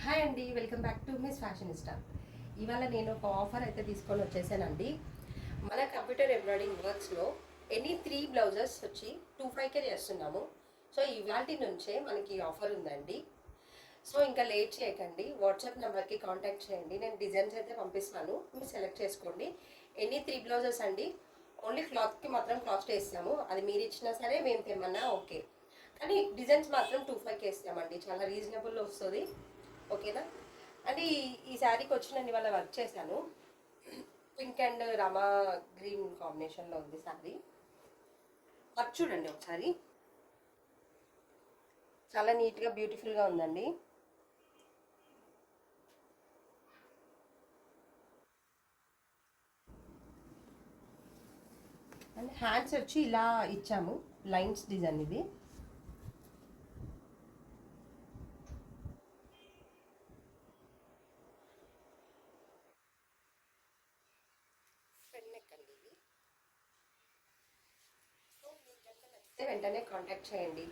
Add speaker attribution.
Speaker 1: Hi అండి, welcome back to miss ఫ్యాషనిస్టా. ఇవాళ నేను ఒక ఆఫర్ అయితే తీసుకొని వచ్చేసానండి. మన కంప్యూటర్ ఎంబ్రాయిడింగ్ వర్క్స్లో ఎనీ 3 బ్లౌజెస్ వచ్చి 25K చేస్తున్నాము. సో ఇవాటి నుంచే మనకి ఆఫర్ ఉందండి. సో ఇంకా లేట్ చేయకండి, వాట్సాప్ నెంబర్కి కాంటాక్ట్ చేయండి. నేను డిజైన్స్ అయితే పంపిస్తాను, మీరు సెలెక్ట్ చేసుకోండి. ఎనీ 3 బ్లౌజెస్ అండి. ఓన్లీ క్లాత్కి మాత్రం కాస్ట్ వేస్తాము, అది మీరు ఇచ్చినా సరే మేము తెమ్మన్నా ఓకే. కానీ డిజైన్స్ మాత్రం 25K ఇస్తామండి, చాలా రీజనబుల్ వస్తుంది. ఓకేనా అండి. ఈ శారీకి వచ్చి నేను ఇవాళ వర్క్ చేశాను. పింక్ అండ్ రామా గ్రీన్ కాంబినేషన్లో ఉంది శారీ. వర్క్ చూడండి ఒకసారి, చాలా నీట్గా బ్యూటిఫుల్గా ఉందండి. అండ్ హ్యాండ్స్ వచ్చి ఇలా ఇచ్చాము, లైన్స్ డిజైన్ ఇది. నెక్ అండి ఇది. సో మీకు కనుక నచ్చితే వెంటనే కాంటాక్ట్ చేయండి.